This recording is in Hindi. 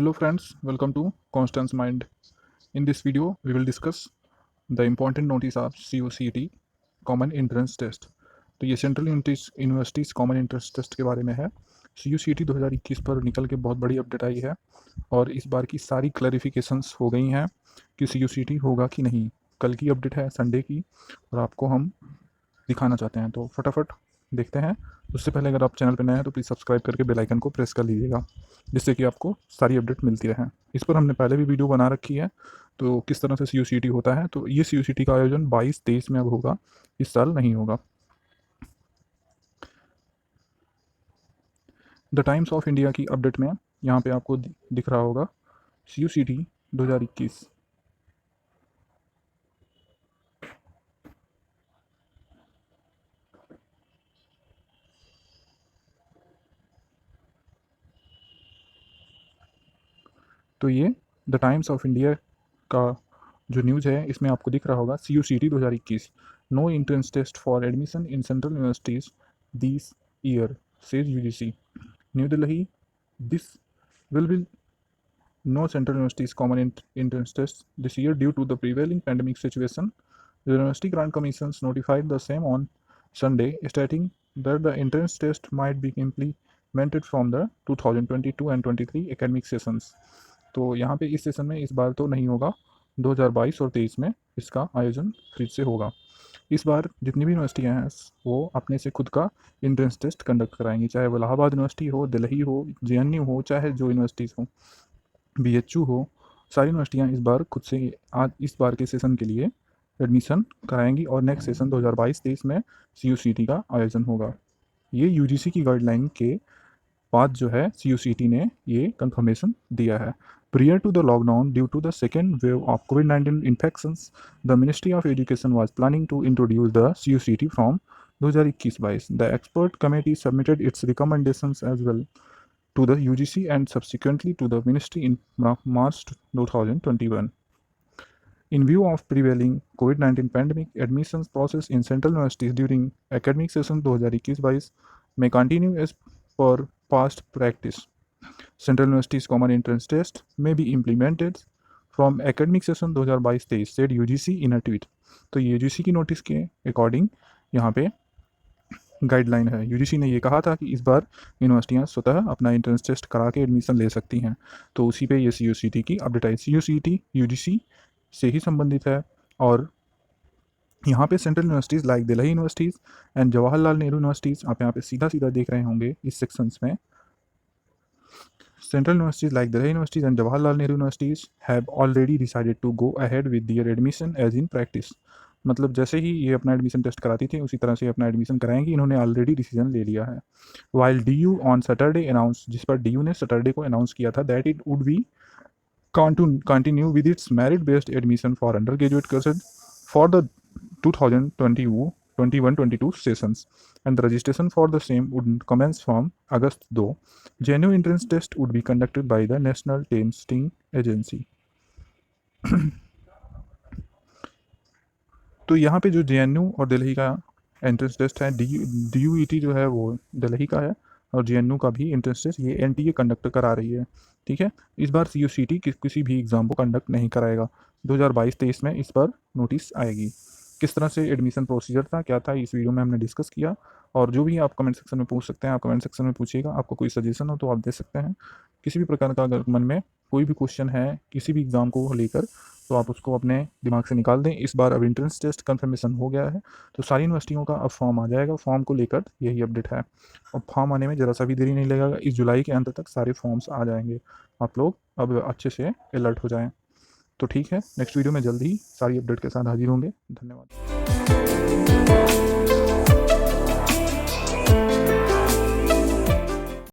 Hello friends, welcome to Constance Mind. In this video, we will discuss the important notice of CUCT Common Entrance Test. तो ये central universities common entrance test के बारे में है। CUCT 2021 पर निकल के बहुत बड़ी अपडेट आई है और इस बार की सारी क्लैरिफिकेशंस हो गई हैं कि CUCT होगा कि नहीं। कल की अपडेट है संडे की और आपको हम दिखाना चाहते हैं, तो फटाफट देखते हैं। उससे पहले अगर आप चैनल पर नए हैं तो प्लीज़ सब्सक्राइब करके बेल आइकन को प्रेस कर लीजिएगा, जिससे कि आपको सारी अपडेट मिलती रहे। इस पर हमने पहले भी वीडियो बना रखी है, तो किस तरह से CUCT होता है। तो ये CUCT का आयोजन 22-23 में अब होगा, इस साल नहीं होगा। द टाइम्स ऑफ इंडिया की अपडेट में यहाँ पे आपको दिख रहा होगा CUCT 2021। तो ये द टाइम्स ऑफ इंडिया का जो न्यूज़ है इसमें आपको दिख रहा होगा CUCT 2021, no entrance test for admission in central universities this year, says UGC. New Delhi, this will be no central universities common entrance tests this year due to the prevailing pandemic situation. The University Grant Commissions notified the same on Sunday, stating that the entrance test might be implemented from the 2022 and 23 academic sessions. तो यहाँ पे इस सेशन में इस बार तो नहीं होगा, 2022 और 23 में इसका आयोजन फिर से होगा। इस बार जितनी भी यूनिवर्सिटियाँ हैं वो अपने से खुद का एंट्रेंस टेस्ट कंडक्ट कराएंगी, चाहे वो इलाहाबाद यूनिवर्सिटी हो, दिल्ली हो, JNU हो, चाहे जो यूनिवर्सिटीज़ हो, BHU हो, सारी यूनिवर्सिटियाँ इस बार खुद से आज इस बार के सेशन के लिए एडमिशन कराएंगी और नेक्स्ट सेशन 2022-23 में CUCT का आयोजन होगा। ये UGC की गाइडलाइन के बाद जो है CUCT ने ये कंफर्मेशन दिया है। Prior to the lockdown, due to the second wave of COVID-19 infections, the Ministry of Education was planning to introduce the CUCT from 2021-22. The expert committee submitted its recommendations as well to the UGC and subsequently to the Ministry in March 2021. In view of prevailing COVID-19 pandemic, admissions process in central universities during academic session 2021-22 may continue as per past practice. Central Universities Common Entrance Test may be implemented from academic session 2022-23, said UGC in a tweet. तो UGC की नोटिस के अकॉर्डिंग यहाँ पे गाइडलाइन है। UGC ने ये कहा था कि इस बार यूनिवर्सिटियाँ स्वतः अपना एंट्रेंस टेस्ट करा के एडमिशन ले सकती हैं, तो उसी पे ये CUCT की अपडेट आई। CUCT UGC से ही संबंधित है और यहाँ पे central universities like Delhi universities and Jawaharlal Nehru universities, आप यहाँ पे सीधा सीधा देख रहे होंगे इस सेक्शंस में, Central universities like Delhi Universities and Jawaharlal Nehru Universities have already decided to go ahead with their admission as in practice. मतलब जैसे ही ये अपना एडमिशन टेस्ट कराती थी उसी तरह से अपना एडमिशन कराएंगी, इन्होंने ऑलरेडी डिसीजन ले लिया है। While DU on Saturday announce, जिस पर DU ने सैटरडे को अनाउंस किया था that it would be continue with its merit based admission for undergraduate courses for the 2021-22 sessions, and the registration for the same would commence from August, though genuine entrance test would be conducted by the National Testing Agency. तो यहाँ पे जो JNU और दिल्ली का एंट्रेंस टेस्ट है, DUET जो है वो दिल्ली का है और JNU का भी एंट्रेंस टेस्ट ये NTA कंडक्ट करा रही है। ठीक है, इस बार CUCT किसी भी एग्ज़ाम को कंडक्ट नहीं कराएगा। 2022-23 में इस पर नोटिस आएगी। किस तरह से एडमिशन प्रोसीजर था, क्या था, इस वीडियो में हमने डिस्कस किया। और जो भी आप कमेंट सेक्शन में पूछ सकते हैं, आप कमेंट सेक्शन में पूछिएगा। आपको कोई सजेशन हो तो आप दे सकते हैं। किसी भी प्रकार का अगर मन में कोई भी क्वेश्चन है किसी भी एग्ज़ाम को लेकर, तो आप उसको अपने दिमाग से निकाल दें। इस बार अब एंट्रेंस टेस्ट कंफर्मेशन हो गया है, तो सारी यूनिवर्सिटियों का अब फॉर्म आ जाएगा। फॉर्म को लेकर यही अपडेट है और फॉर्म आने में ज़रा सा भी देरी नहीं लगेगा। इस जुलाई के अंत तक सारे फॉर्म्स आ जाएंगे। आप लोग अब अच्छे से अलर्ट हो जाएं। तो ठीक है, नेक्स्ट वीडियो में जल्दी ही सारी अपडेट के साथ हाजिर होंगे। धन्यवाद।